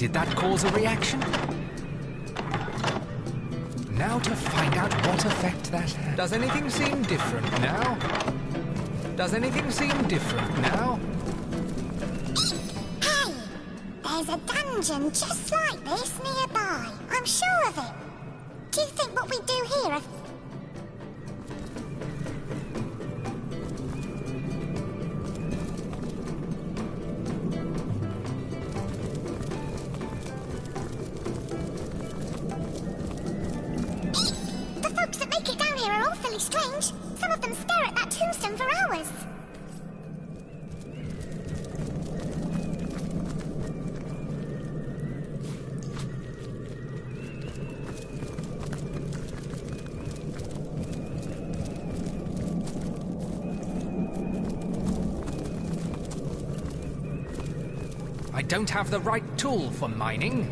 Did that cause a reaction? Now to find out what effect that had. Does anything seem different now? Does anything seem different now? Hey! There's a dungeon just like this nearby. I'm sure of it. Do you think what we do here... The folks that make it down here are awfully strange. Some of them stare at that tombstone for hours. I don't have the right tool for mining.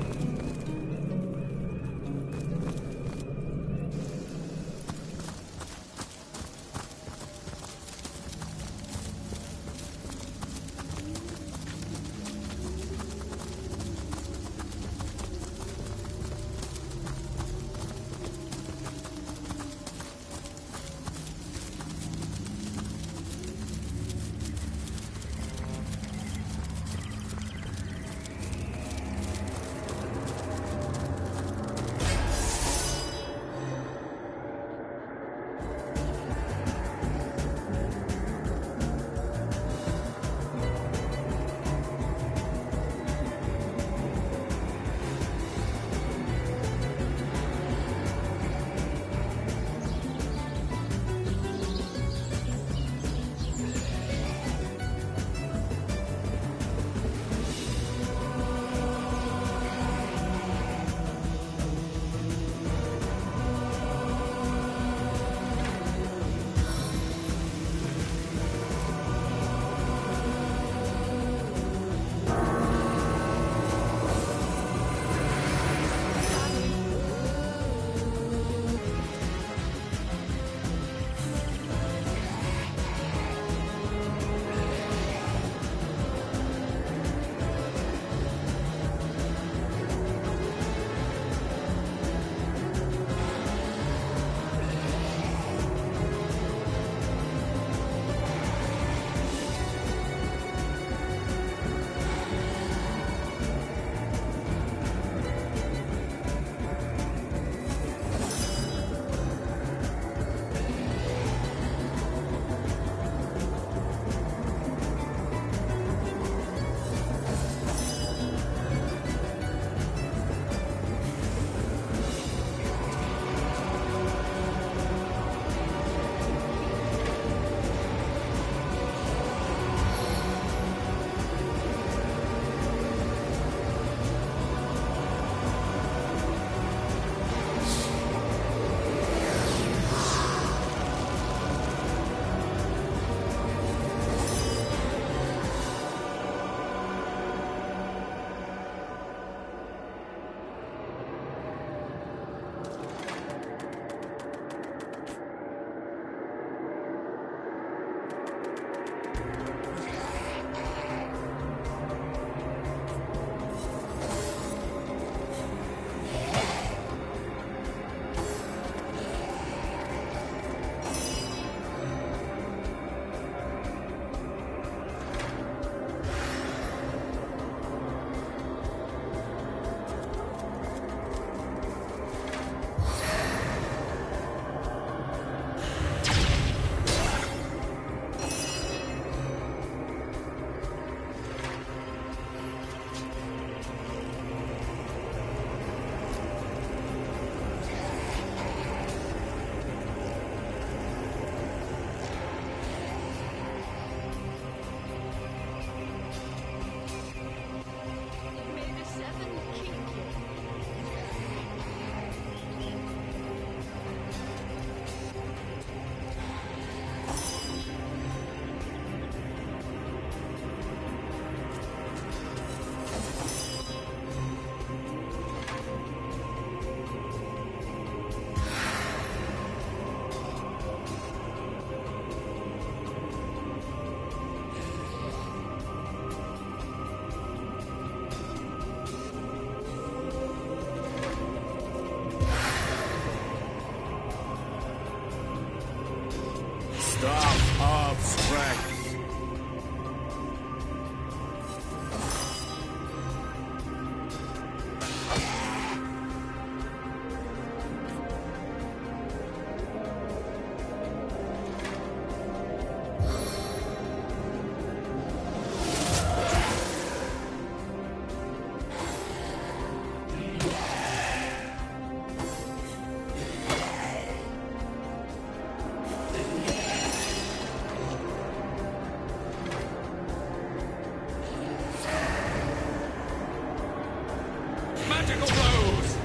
Magical blows!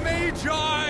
Magi!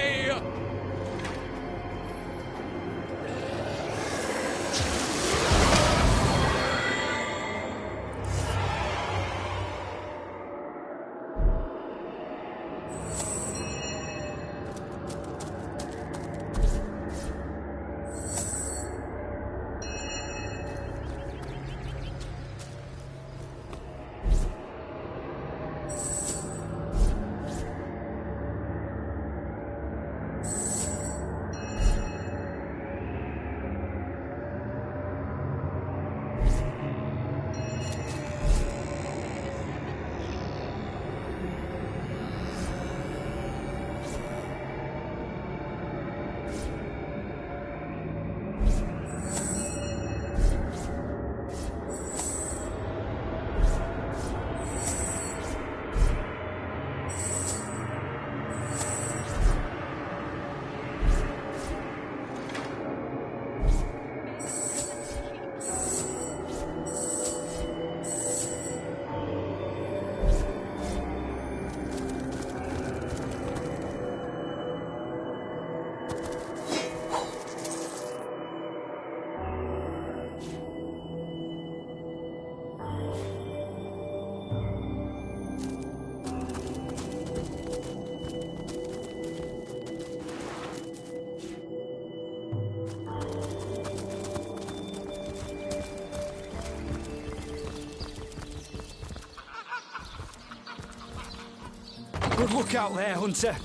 Good look out there, Hunter.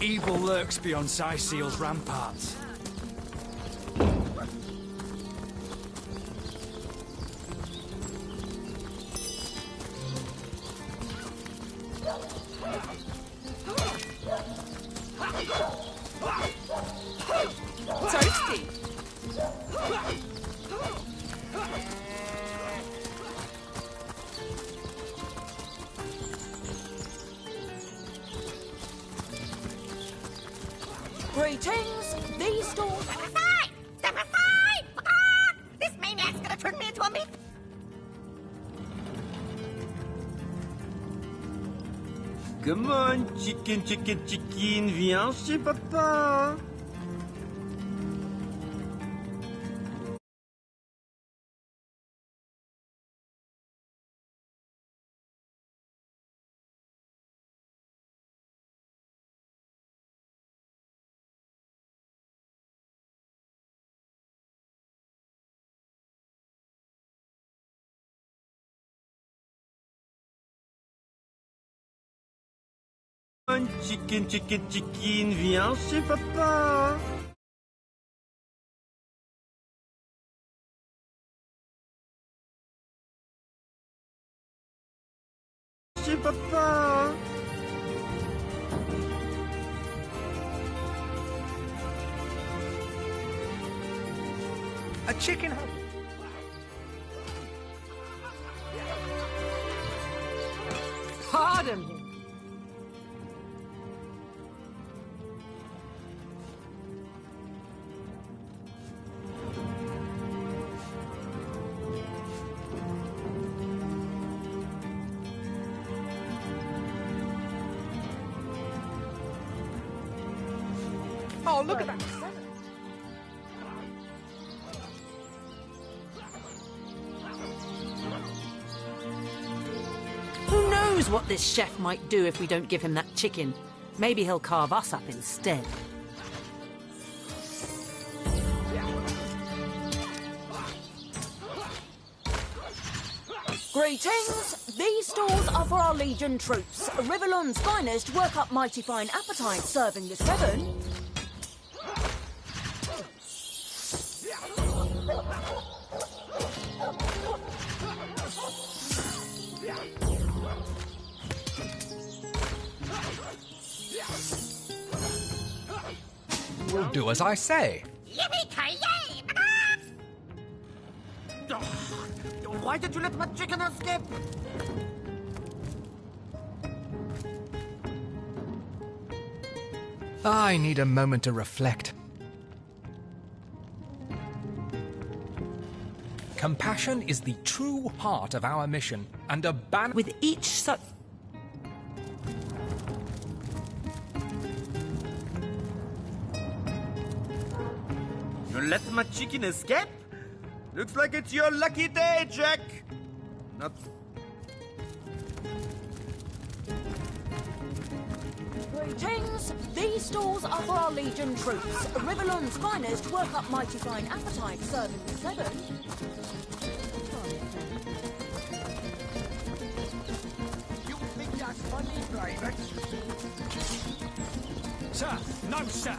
Evil lurks beyond Seal's ramparts. Toasty! Greetings! These stores... Step aside! Step aside! Ah! This maniac's gonna turn me into a meat... Come on, chicken, viens chez papa. Chicken, viens chez papa. Chez papa. A chicken hut. Pardon me. Oh, look at that. Who knows what this chef might do if we don't give him that chicken? Maybe he'll carve us up instead. Greetings! These stalls are for our Legion troops. Rivellon's finest work up mighty fine appetite serving the seven. We'll do as I say. Yippee-ki-yay! Ah! Why did you let my chicken escape? I need a moment to reflect. Compassion is the true heart of our mission, and a ban With each such... You let my chicken escape? Looks like it's your lucky day, Jack. Not... Greetings! These stalls are for our Legion troops. Rivellon's finest work up mighty fine appetite serving the seven. You think that's funny, Private? Sir, no, sir.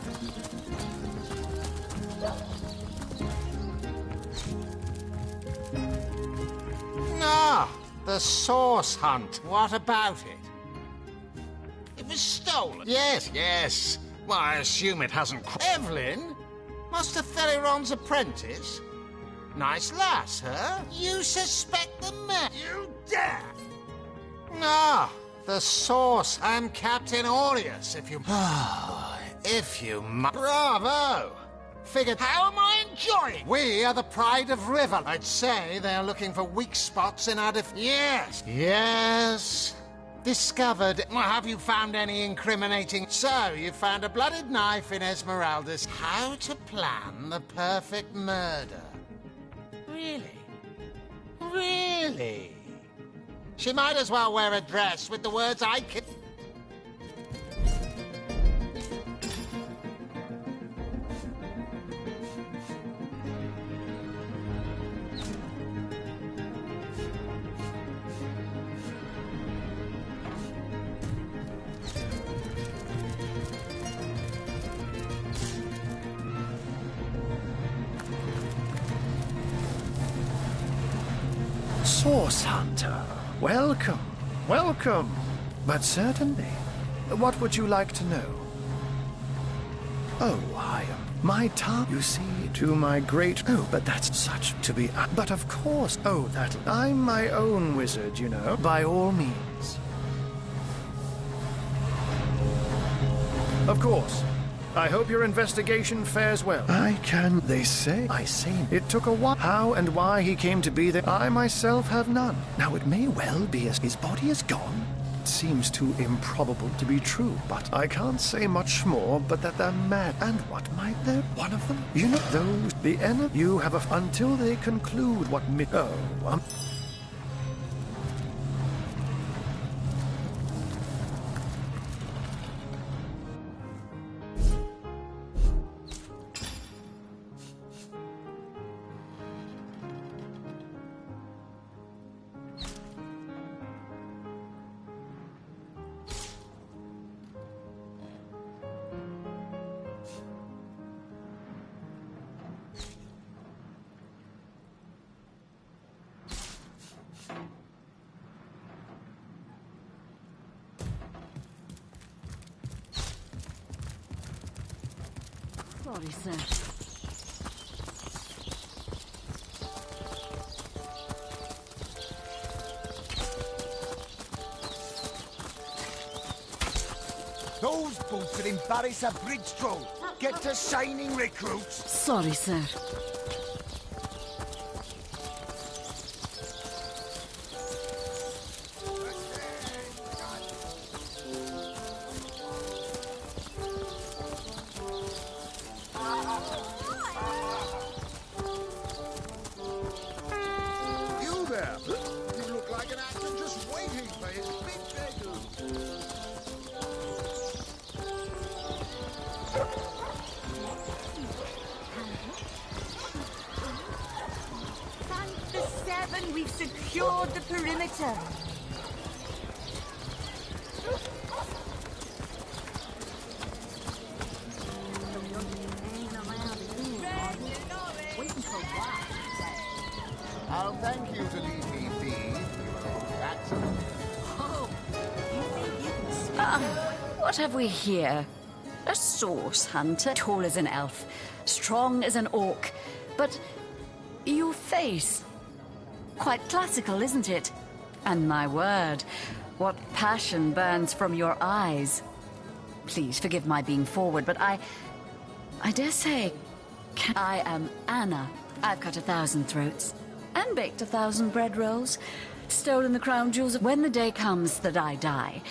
Ah, the sauce hunt. What about it? It was stolen. Yes, yes. Well, I assume it hasn't... Evelyn? Master Theliron's apprentice? Nice lass, huh? You suspect the man? You dare! Ah, the sauce. I'm Captain Aureus, if you... if you... Bravo! Figured, how am I enjoying? We are the pride of River. I'd say they're looking for weak spots in our Yes. Yes. Discovered. Well, have you found any incriminating... So, you found a blooded knife in Esmeralda's... How to plan the perfect murder. Really? Really? She might as well wear a dress with the words I can... Source Hunter, welcome, welcome. But certainly, what would you like to know? Oh, I am my tongue, you see, to my great... Oh, but that's such to be... But of course, oh, that... I'm my own wizard, you know, by all means. Of course, I hope your investigation fares well. They say. It took a while. How and why he came to be there, I myself have none. Now, it may well be as his body is gone. It seems too improbable to be true, but I can't say much more but that they're mad. And what might there? One of them? You know, those, the enemy, you have until they conclude what Sorry, sir. Those boots would embarrass a bridge troll. Get to shining, recruits. Sorry, sir. You there? You look like an actor just waiting for his big debut. Thank the seven, we've secured the perimeter. I'll thank you to leave me be. Accident. What have we here? A source hunter, tall as an elf, strong as an orc, but your face, quite classical, isn't it? And my word, what passion burns from your eyes. Please forgive my being forward, but I dare say, I am Anna. I've cut 1,000 throats and baked 1,000 bread rolls, stolen the crown jewels. When the day comes that I die,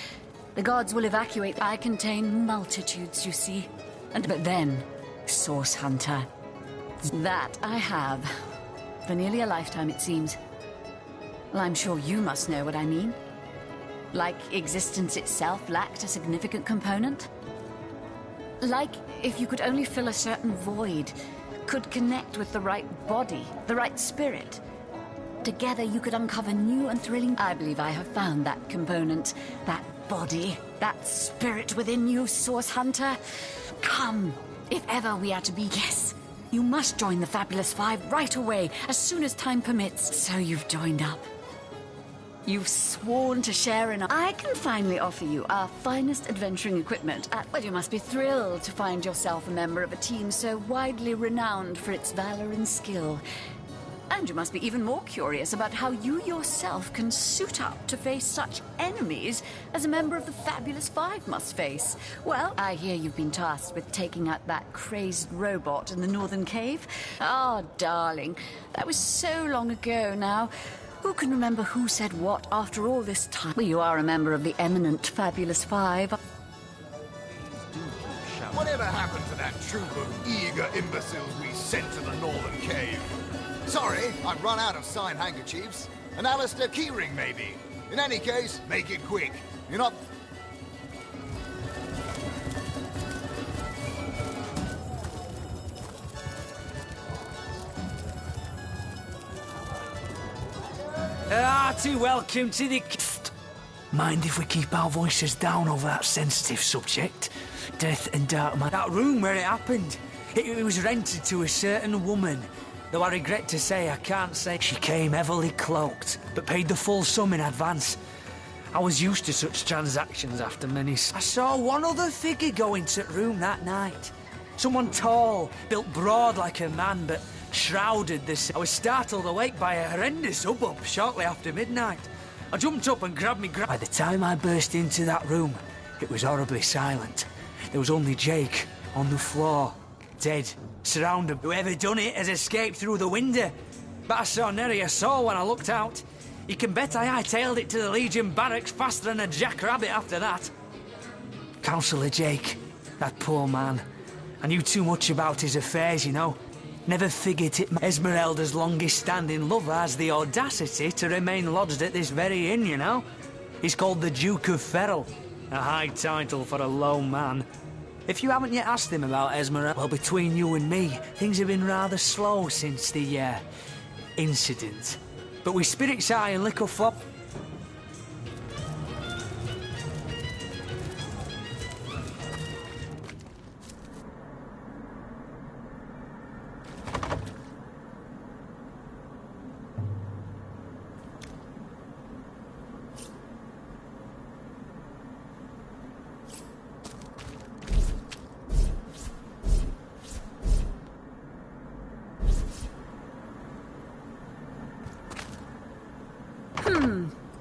the gods will evacuate. I contain multitudes, you see. But then, Source Hunter. That I have. For nearly a lifetime, it seems. Well, I'm sure you must know what I mean. Like existence itself lacked a significant component. Like if you could only fill a certain void, could connect with the right body, the right spirit. Together you could uncover new and thrilling... I believe I have found that component, that body, that spirit within you, Source Hunter. Come, if ever we are to be... Yes, you must join the Fabulous Five right away, as soon as time permits. So you've joined up. You've sworn to share in... I can finally offer you our finest adventuring equipment. Well, you must be thrilled to find yourself a member of a team so widely renowned for its valor and skill. And you must be even more curious about how you yourself can suit up to face such enemies as a member of the Fabulous Five must face. Well, I hear you've been tasked with taking out that crazed robot in the Northern Cave. Oh, darling, that was so long ago now. Who can remember who said what after all this time? Well, you are a member of the eminent Fabulous Five. Whatever happened to that troop of eager imbeciles we sent to the Northern Cave? Sorry, I've run out of signed handkerchiefs. An Alistair keyring, maybe. In any case, make it quick. You're not... Hearty welcome to the... Mind if we keep our voices down over that sensitive subject? Death and dark man. That room where it happened, it was rented to a certain woman. Though I regret to say I can't say she came heavily cloaked, but paid the full sum in advance. I was used to such transactions after many... I saw one other figure go into the room that night. Someone tall, built broad like a man, but shrouded this. I was startled awake by a horrendous hubbub shortly after midnight. I jumped up and grabbed me grab. By the time I burst into that room, it was horribly silent. There was only Jake, On the floor. Dead. Surrounded. Whoever done it has escaped through the window. But I saw nary a soul when I looked out. You can bet I hightailed it to the Legion barracks faster than a jackrabbit after that. Councillor Jake, that poor man. I knew too much about his affairs, you know. Never figured it. Esmeralda's longest-standing lover has the audacity to remain lodged at this very inn, you know. He's called the Duke of Ferrol. A high title for a low man. If you haven't yet asked him about Esmeralda, well, between you and me, things have been rather slow since the, incident. But with spirits high and liquor flop...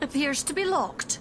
Appears to be locked.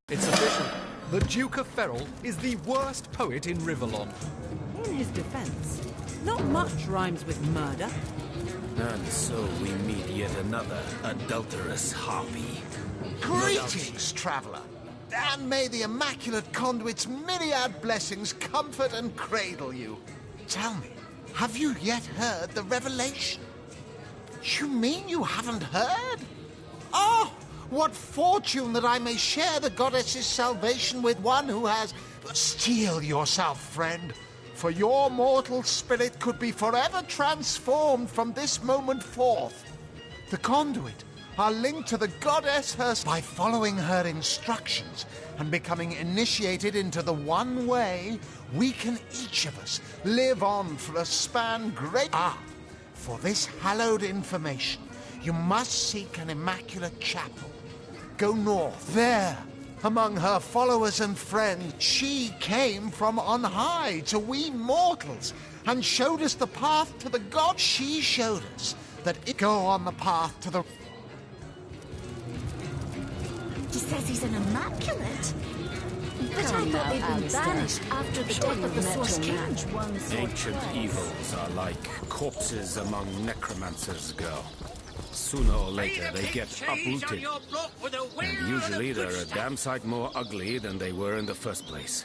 It's official. The Duke of Ferrol is the worst poet in Rivellon. In his defense, not much rhymes with murder. And so we meet yet another adulterous harpy. Greetings, traveller. And may the Immaculate Conduit's myriad blessings comfort and cradle you. Tell me, have you yet heard the revelation? You mean you haven't heard? Oh! What fortune that I may share the goddess's salvation with one who has... Steel yourself, friend, for your mortal spirit could be forever transformed from this moment forth. The conduit are linked to the goddess herself by following her instructions and becoming initiated into the one way we can each of us live on for a span great... For this hallowed information, you must seek an immaculate chapel. Go north. There, among her followers and friends, she came from on high to we mortals and showed us the path to the god. She showed us that it go on the path to the... He says he's an immaculate. But I thought they'd been banished after the death of the Source King. Ancient evils are like corpses among necromancers, girl. Sooner or later, they get uprooted. And usually they're a damn sight more ugly than they were in the first place.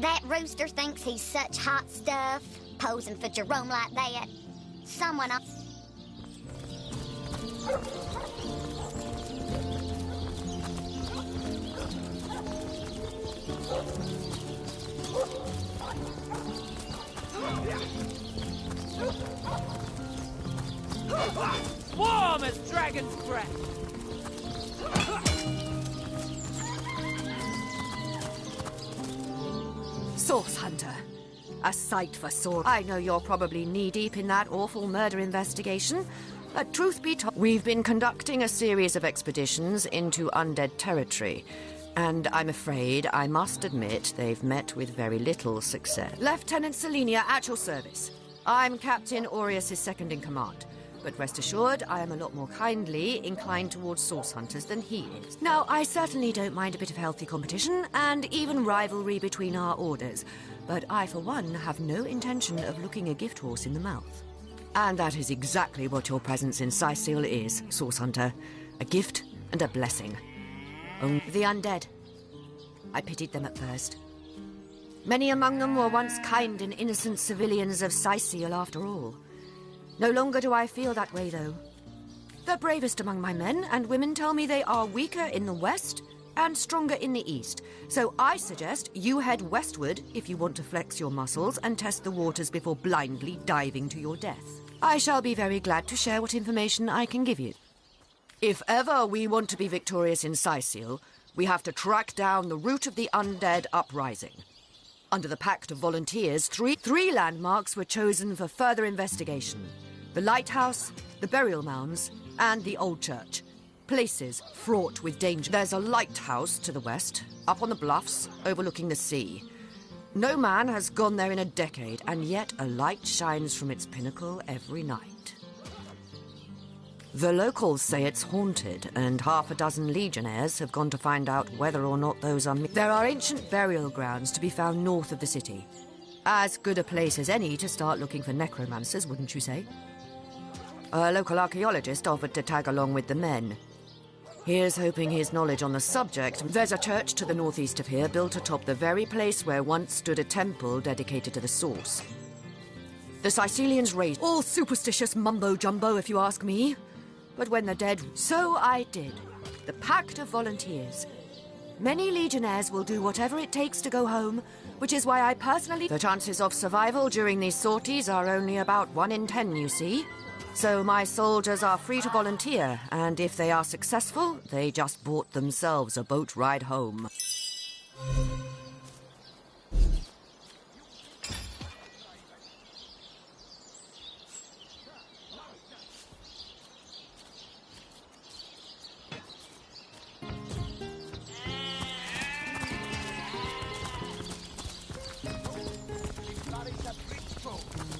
That rooster thinks he's such hot stuff, posing for Jerome like that. Someone else... Warm as dragon's breath. Source Hunter. A sight for sore. I know you're probably knee-deep in that awful murder investigation, but truth be told, we've been conducting a series of expeditions into undead territory, and I'm afraid I must admit they've met with very little success. Lieutenant Selenia, at your service. I'm Captain Aureus' second-in-command. But rest assured, I am a lot more kindly inclined towards source hunters than he is. Now, I certainly don't mind a bit of healthy competition, and even rivalry between our orders. But I, for one, have no intention of looking a gift horse in the mouth. And that is exactly what your presence in Sicil is, source hunter. A gift and a blessing. Only the undead. I pitied them at first. Many among them were once kind and innocent civilians of Sicil, after all. No longer do I feel that way, though. The bravest among my men and women tell me they are weaker in the west and stronger in the east. So I suggest you head westward if you want to flex your muscles and test the waters before blindly diving to your death. I shall be very glad to share what information I can give you. If ever we want to be victorious in Sicil, we have to track down the root of the undead uprising. Under the Pact of Volunteers, three landmarks were chosen for further investigation. The lighthouse, the burial mounds, and the old church. Places fraught with danger. There's a lighthouse to the west, up on the bluffs, overlooking the sea. No man has gone there in a decade, and yet a light shines from its pinnacle every night. The locals say it's haunted, and half a dozen legionnaires have gone to find out whether or not those are... There are ancient burial grounds to be found north of the city. As good a place as any to start looking for necromancers, wouldn't you say? A local archaeologist offered to tag along with the men. Here's hoping his knowledge on the subject. There's a church to the northeast of here, built atop the very place where once stood a temple dedicated to the source. The Sicilians raised all superstitious mumbo-jumbo, if you ask me. But when the dead... So I did. The Pact of Volunteers. Many legionnaires will do whatever it takes to go home, which is why I personally... The chances of survival during these sorties are only about 1 in 10, you see. So my soldiers are free to volunteer, and if they are successful, they just bought themselves a boat ride home.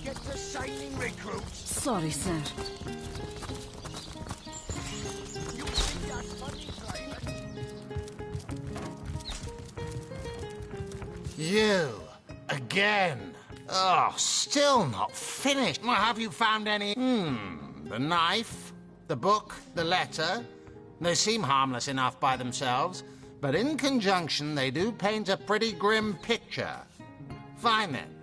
Get the shining recruits. Sorry, sir. You, again. Oh, still not finished. Well, have you found any... the knife, the book, the letter? They seem harmless enough by themselves, but in conjunction they do paint a pretty grim picture. Fine then.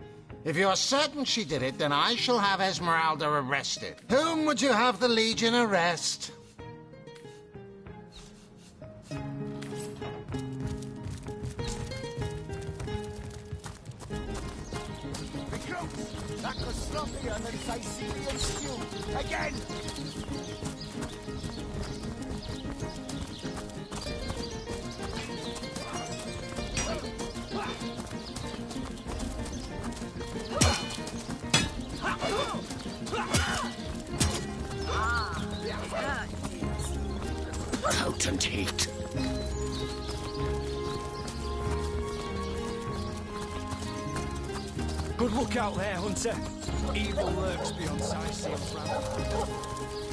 If you're certain she did it, then I shall have Esmeralda arrested. Whom would you have the Legion arrest? Recruits, that was sloppier than Sicilian stew. Again! Potent heat. Good look out there, Hunter. Evil lurks beyond Sicil's ramp.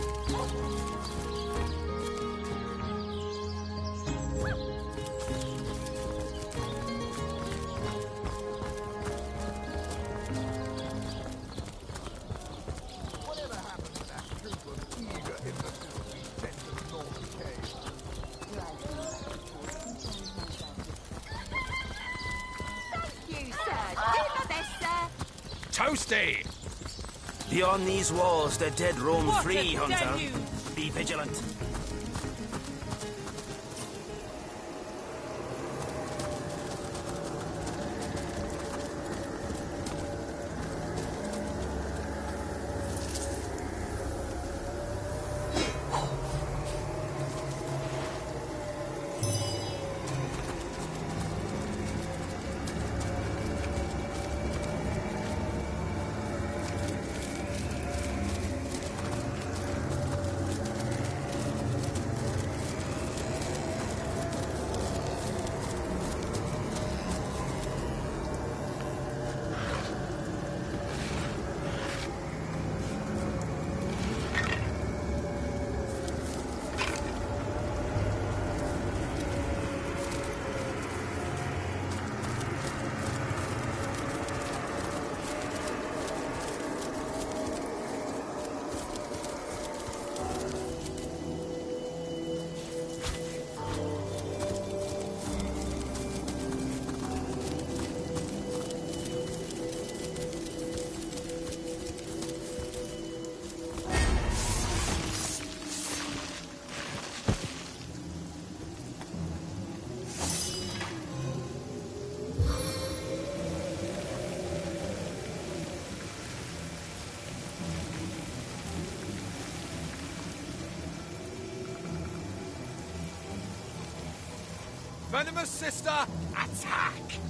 Whatever happened to that troop of eager imbeciles we sent to the northern cave? Thank you, sir. Do my best, sir. Toasty! Beyond these walls, the dead roam What free, a Hunter. deluge! Be vigilant. Venomous Sister, attack!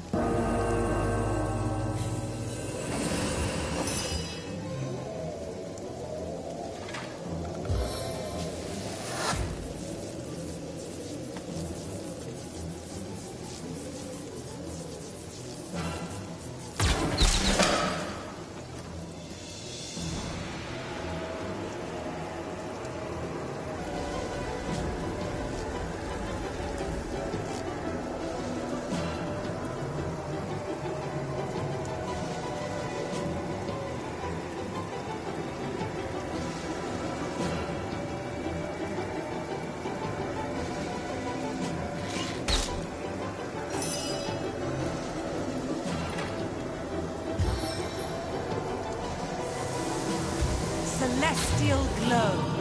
Celestial glow.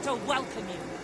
To welcome you.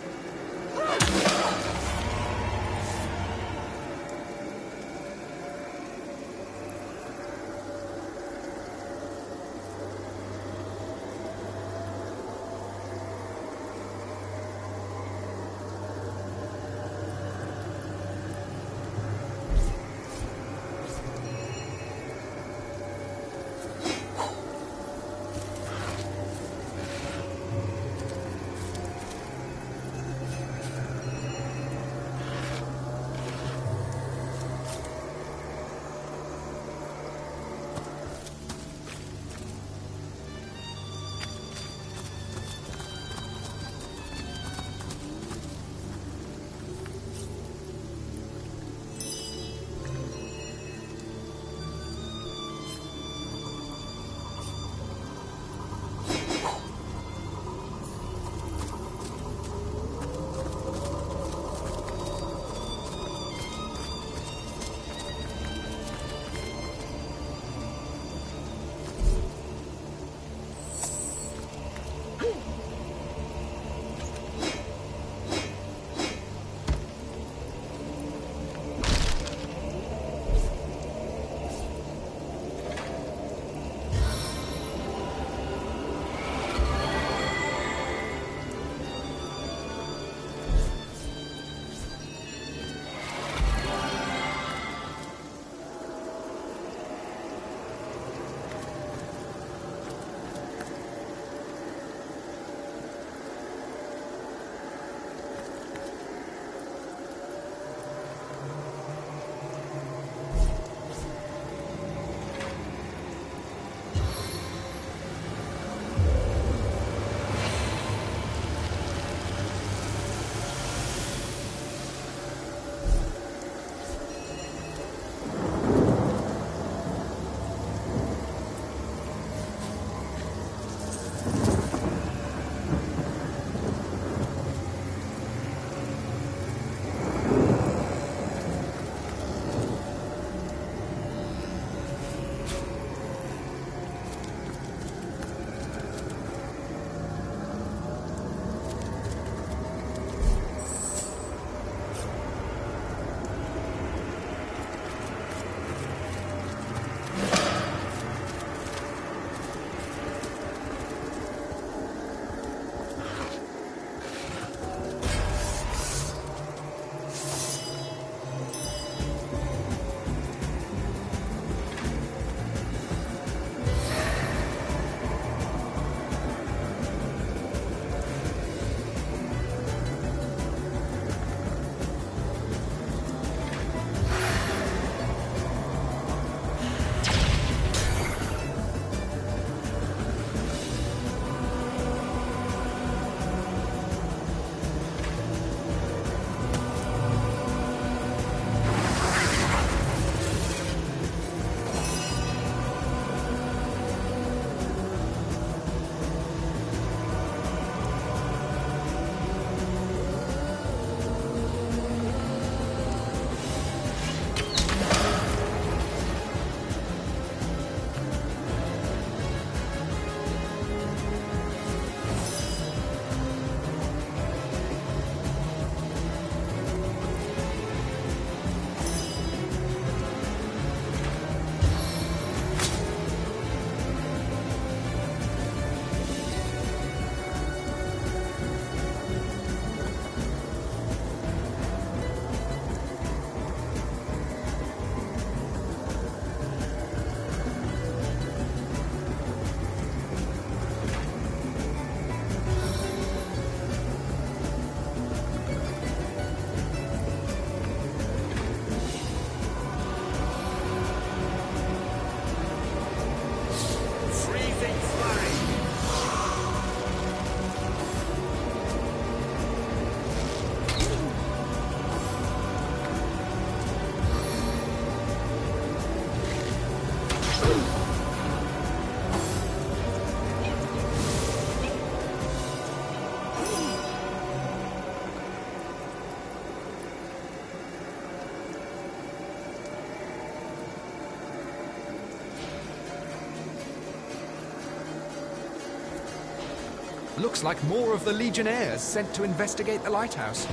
Looks like more of the Legionnaires sent to investigate the lighthouse.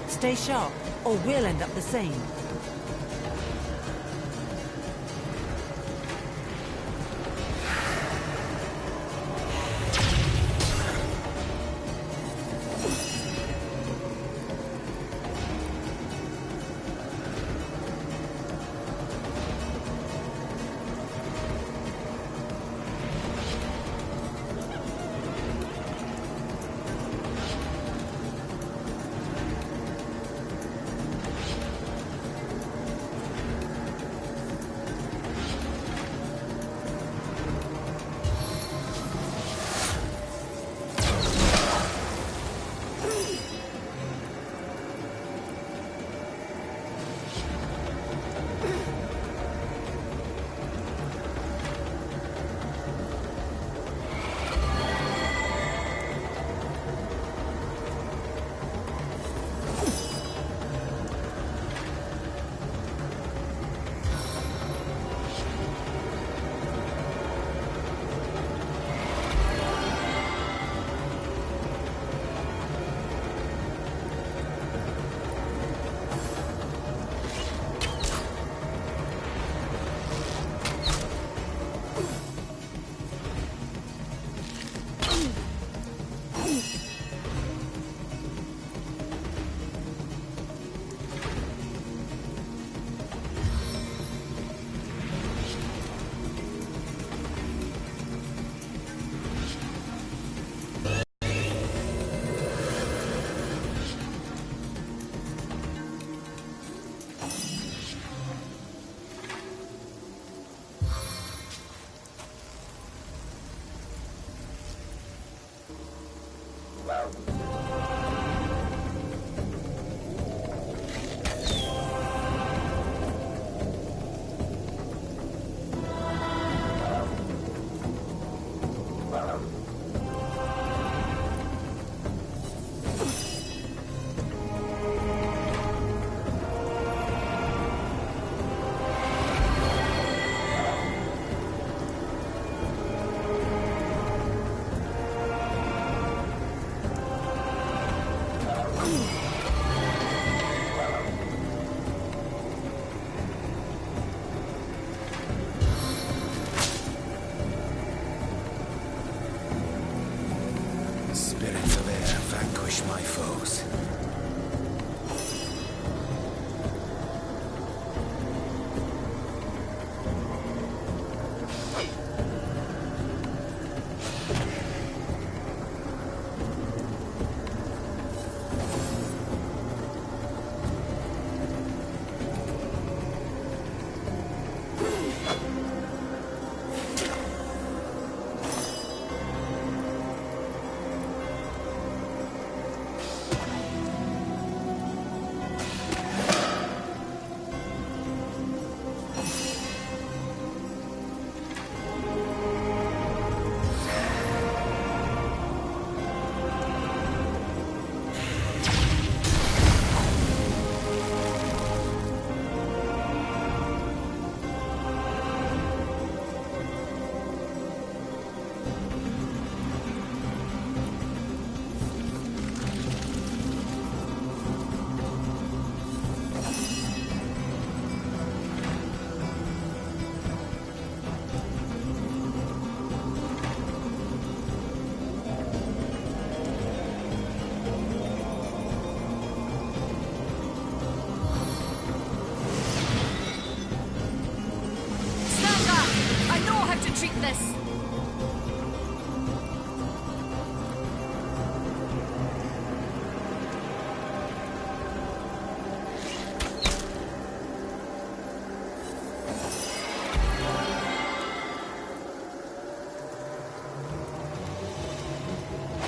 Stay sharp, or we'll end up the same.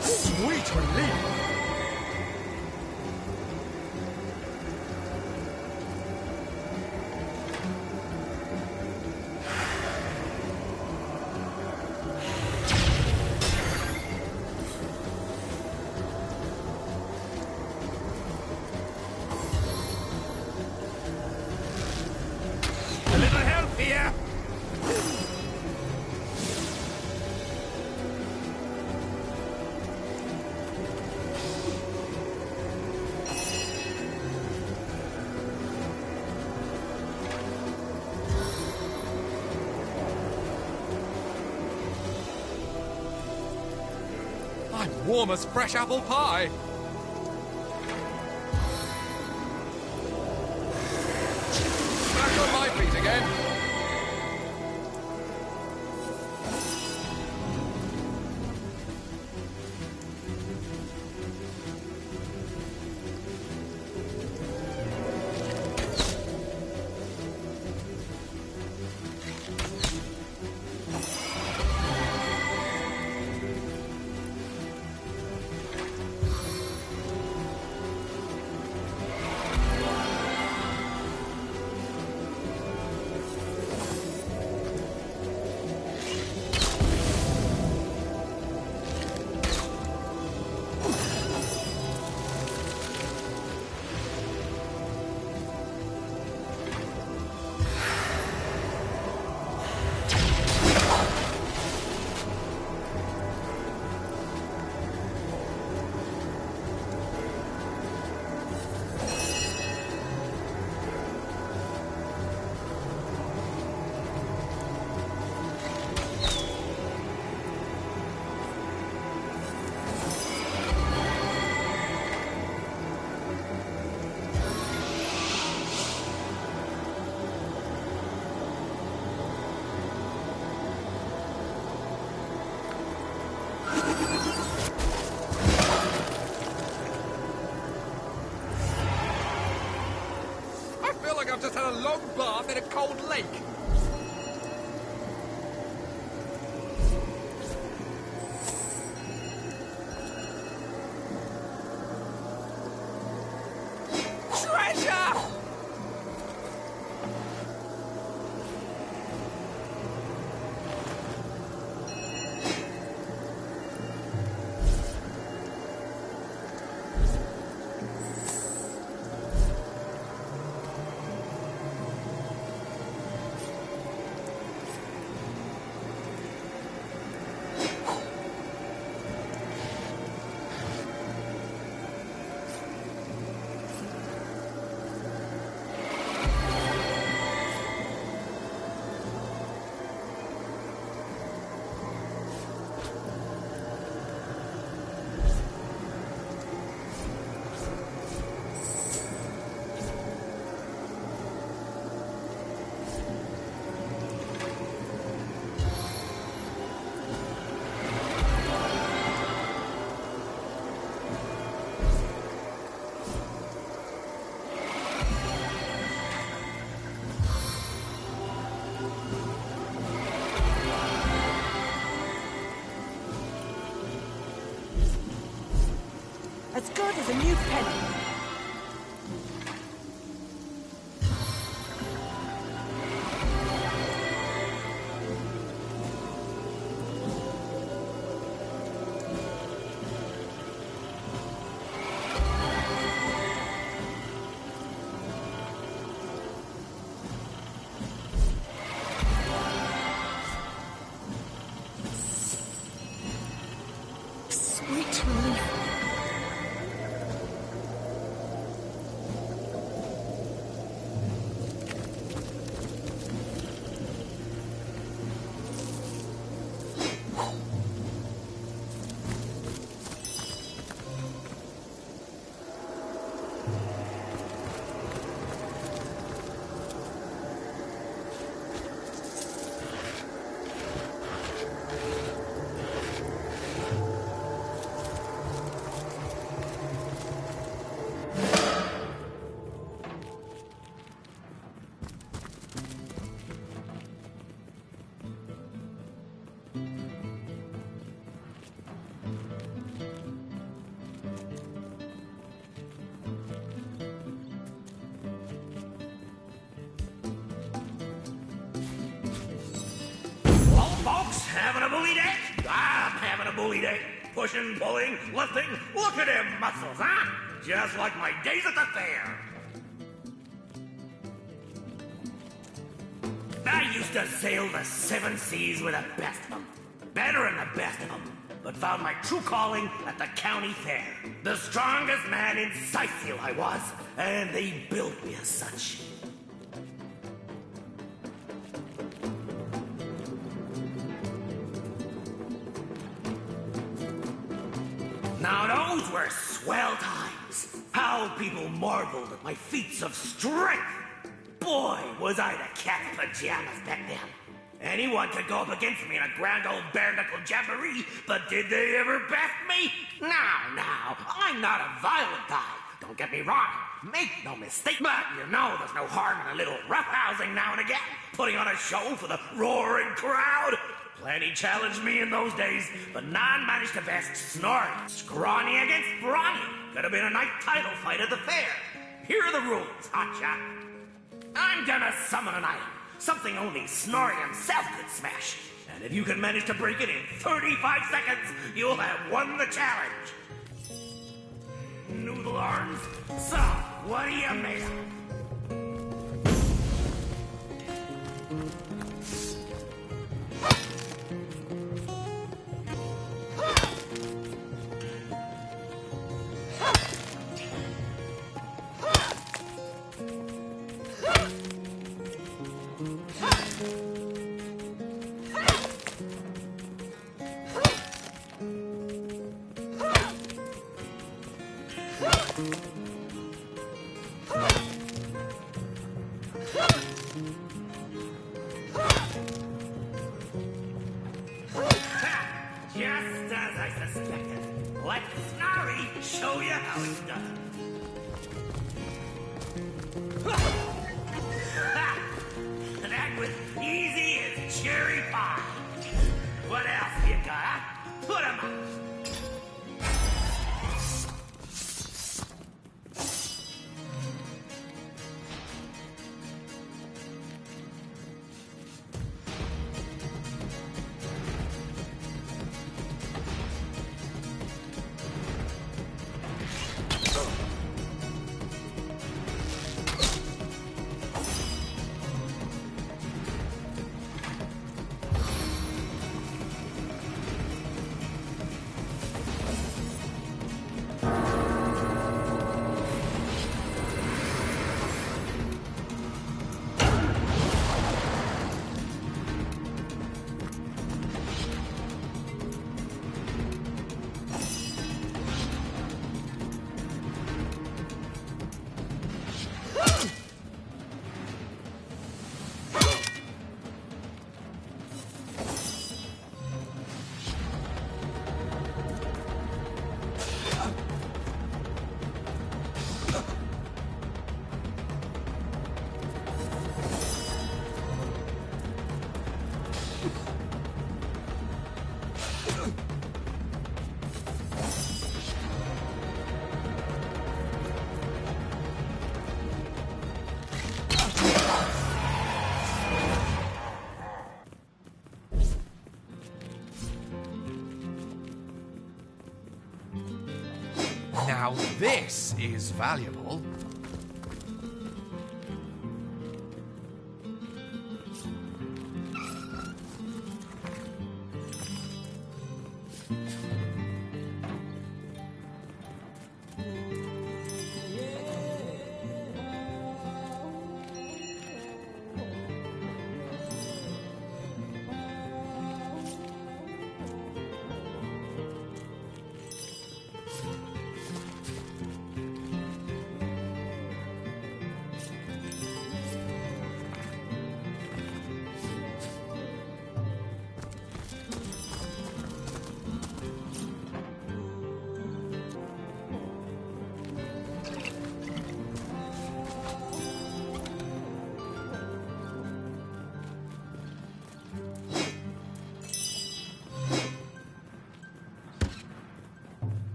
Sweet relief! A little help here! warm as fresh apple pie. Back on my feet again. I've just had a long bath in a cold lake. Treasure! As good as a new penny. Sweet relief. Folks, having a bully day? I'm having a bully day. Pushing, pulling, lifting. Look at them muscles, huh? Just like my days at the fair. I used to sail the 7 seas with the best of them. Better than the best of them. But found my true calling at the county fair. The strongest man in Sightfield I was, and they built me as such. Those were swell times. How people marveled at my feats of strength. Boy, was I the cat's pajamas back then. Anyone could go up against me in a grand old bare-knuckle jamboree, but did they ever back me? Now, I'm not a violent guy. Don't get me wrong. Make no mistake, but you know there's no harm in a little roughhousing now and again, putting on a show for the roaring crowd. Plenty challenged me in those days, but none managed to best Snorri. Scrawny against Brawny. Could have been a night title fight at the fair. Here are the rules, hotshot. I'm gonna summon an item. Something only Snorri himself could smash. And if you can manage to break it in 35 seconds, you'll have won the challenge. Noodle arms? So, what are you made of? Just as I suspected. Let Snorri show you how it's done. That was easy as cherry pie. What else you got? Put 'em up. Now this is valuable.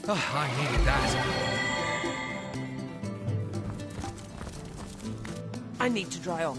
Oh, I needed that. I need to dry off.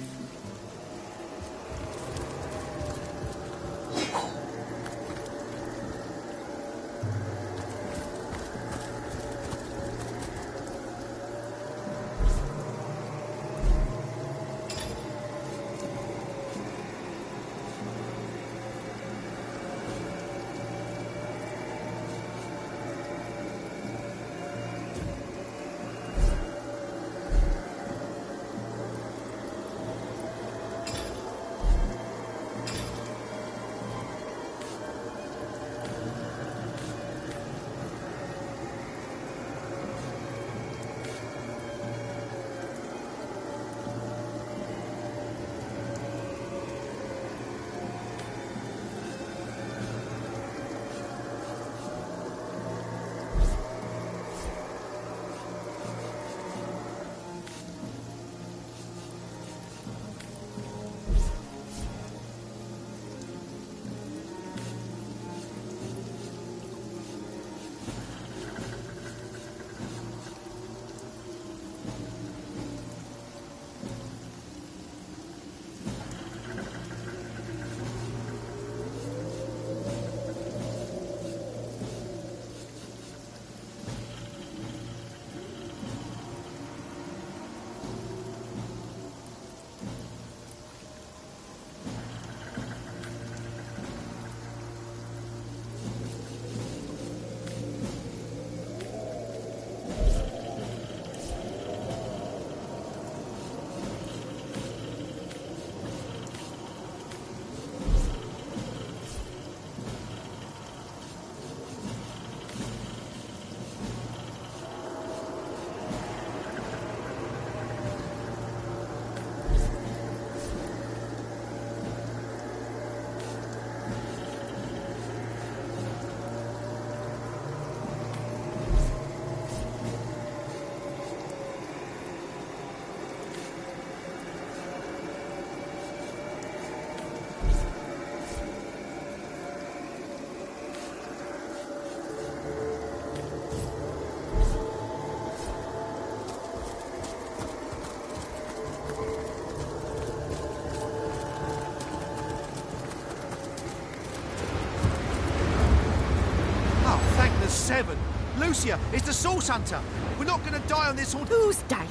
Lucia, it's the Source Hunter. We're not going to die on this haunted... Who's dying?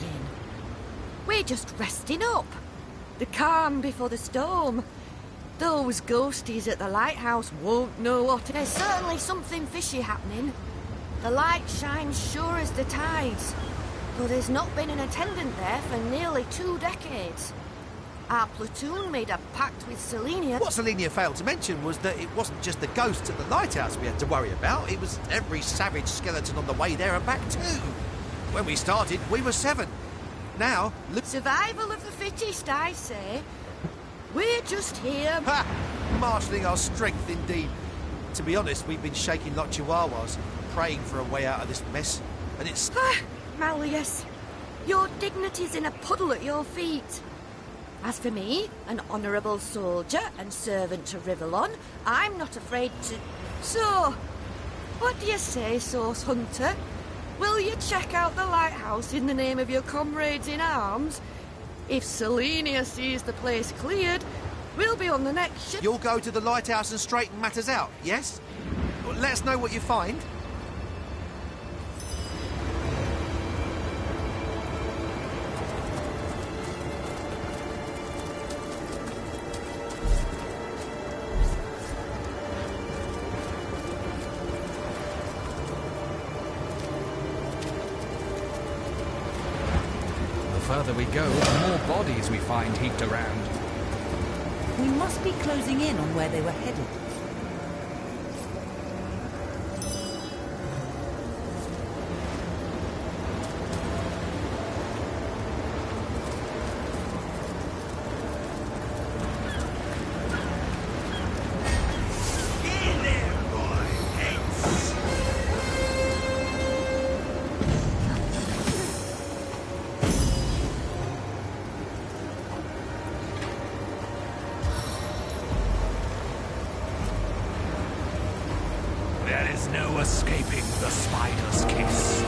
We're just resting up. The calm before the storm. Those ghosties at the lighthouse won't know what... There's certainly something fishy happening. The light shines sure as the tides, though there's not been an attendant there for nearly 2 decades. Our platoon made a pact with Selenia. What Selenia failed to mention was that it wasn't just the ghosts at the lighthouse we had to worry about. It was every savage skeleton on the way there and back too. When we started, we were 7. Now... Survival of the fittest, I say. We're just here... Ha! Marshalling our strength, indeed. To be honest, we've been shaking like chihuahuas, praying for a way out of this mess. And it's... Ah, Malleus, your dignity's in a puddle at your feet. As for me, an honourable soldier and servant to Rivellon, I'm not afraid to... So, what do you say, Source Hunter? Will you check out the lighthouse in the name of your comrades in arms? If Selenia sees the place cleared, we'll be on the next ship. You'll go to the lighthouse and straighten matters out, yes? Well, let us know what you find. The further we go, the more bodies we find heaped around. We must be closing in on where they were headed. There is no escaping the spider's kiss.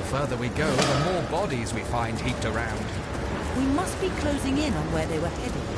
further we go, the more bodies we find heaped around. We must be closing in on where they were headed.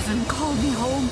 Heaven, call me home.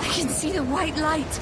I can see the white light.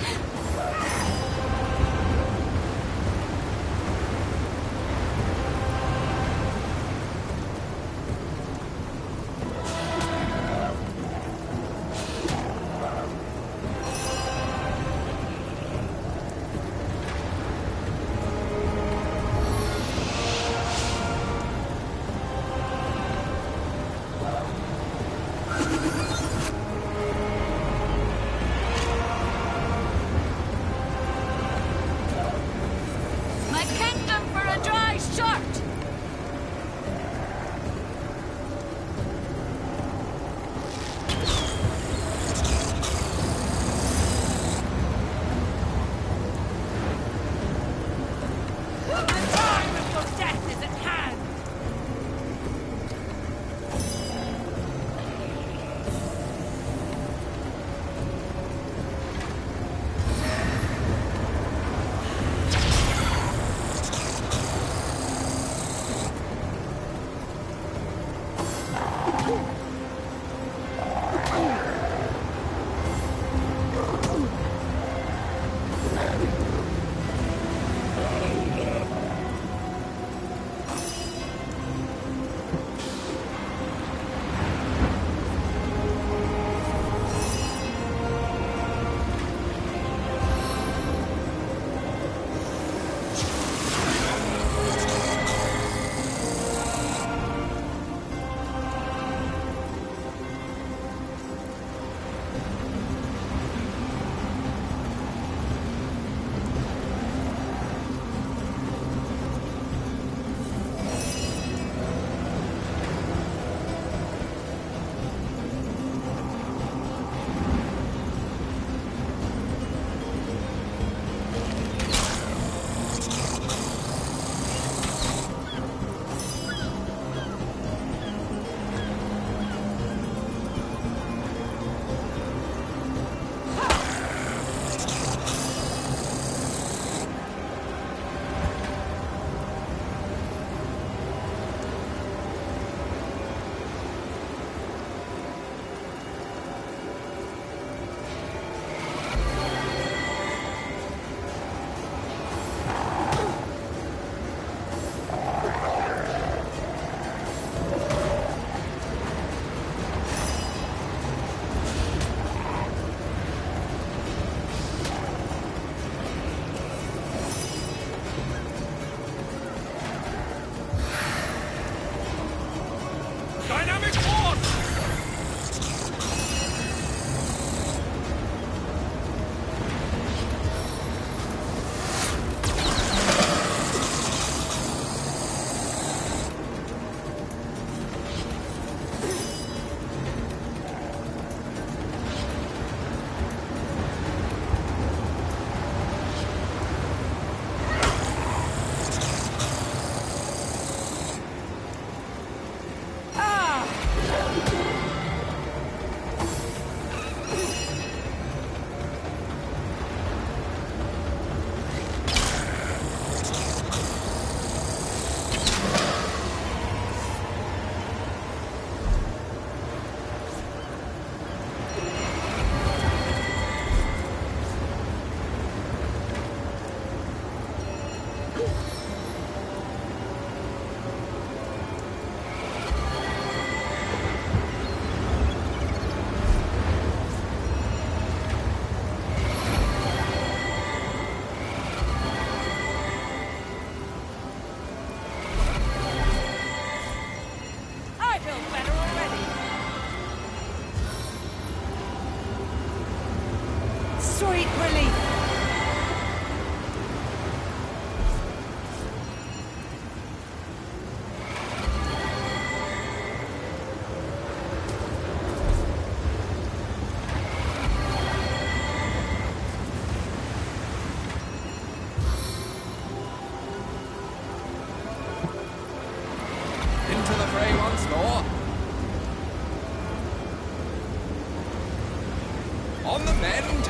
On the mend!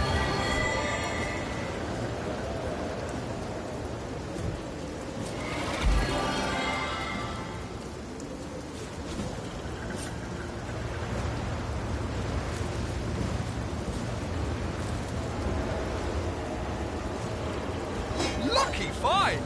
Lucky find!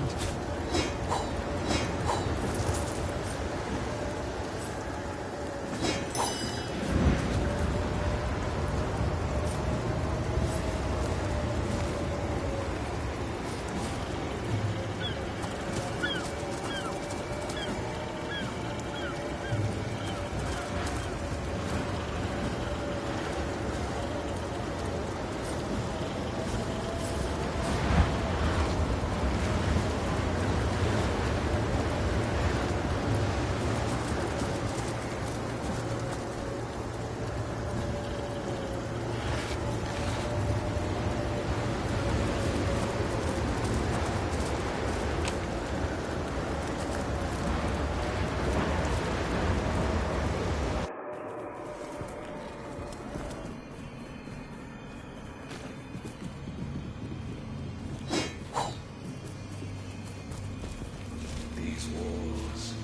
These walls,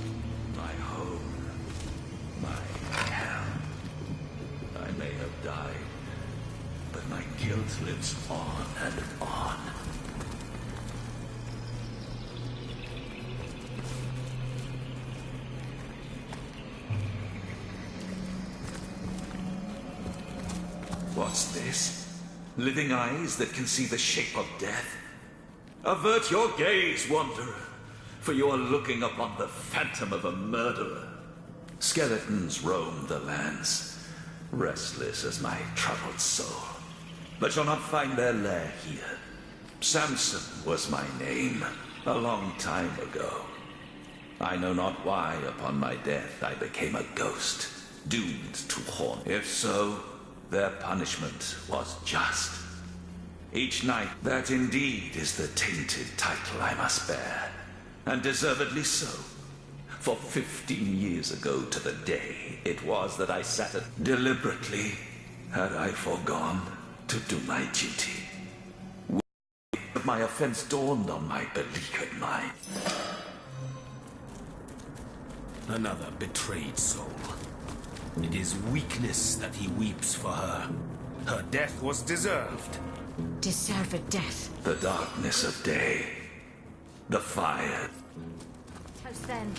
my home, my hell. I may have died, but my guilt lives on and on. What's this? Living eyes that can see the shape of death? Avert your gaze, wanderer, for you are looking upon the phantom of a murderer. Skeletons roam the lands, restless as my troubled soul, but shall not find their lair here. Samson was my name, a long time ago. I know not why upon my death I became a ghost, doomed to haunt. If so, their punishment was just. Each night, that indeed is the tainted title I must bear, and deservedly so. For 15 years ago to the day, it was that I sat at deliberately had I forgone to do my duty. My offense dawned on my beleaguered mind. Another betrayed soul. It is weakness that he weeps for her. Her death was deserved. Deserved death. The darkness of day. The fire. House then.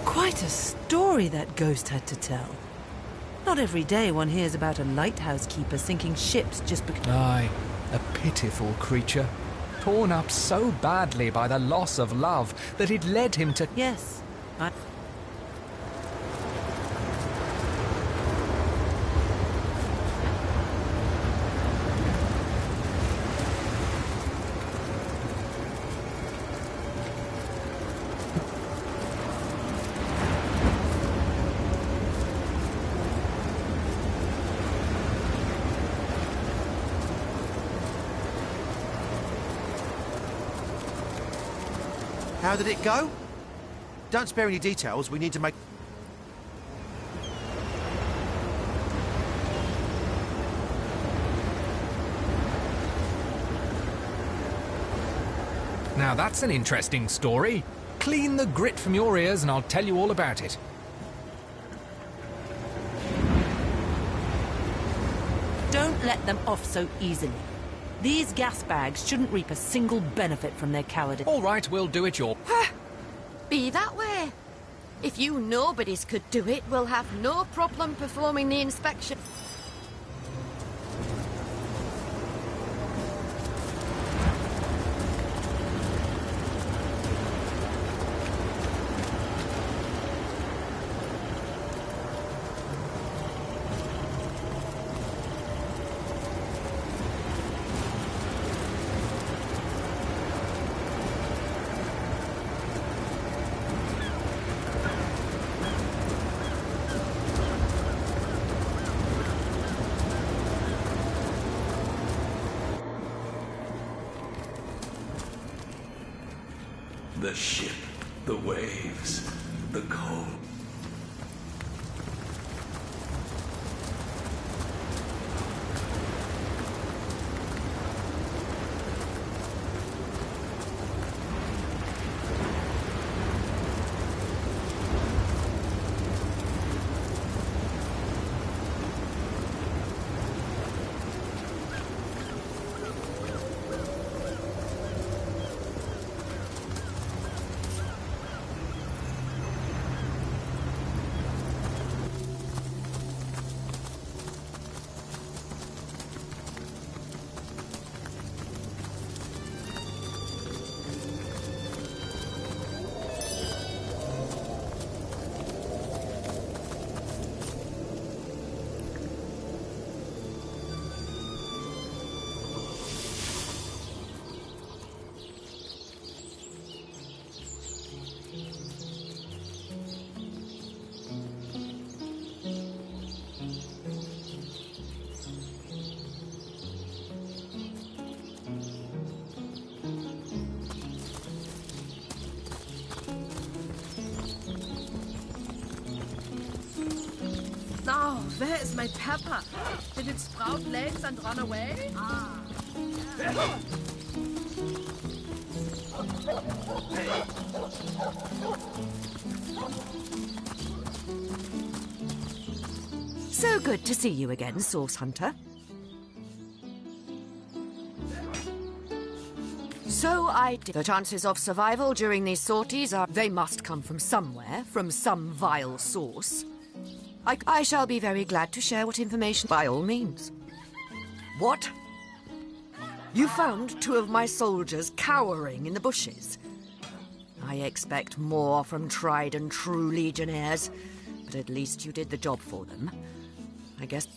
Quite a story that ghost had to tell. Not every day one hears about a lighthouse keeper sinking ships just because... Aye, a pitiful creature. Torn up so badly by the loss of love that it led him to... Yes, How did it go? Don't spare any details, we need to make... Now that's an interesting story. Clean the grit from your ears and I'll tell you all about it. Don't let them off so easily. These gas bags shouldn't reap a single benefit from their cowardice. All right, we'll do it your... Be that way. If you nobodies could do it, we'll have no problem performing the inspection. The ship, the waves, the cold. Oh, where is my pepper? Did it sprout legs and run away? So good to see you again, Source Hunter. The chances of survival during these sorties are... They must come from somewhere, from some vile source. I shall be very glad to share what information, by all means. What? You found 2 of my soldiers cowering in the bushes. I expect more from tried and true legionnaires, but at least you did the job for them. I guess...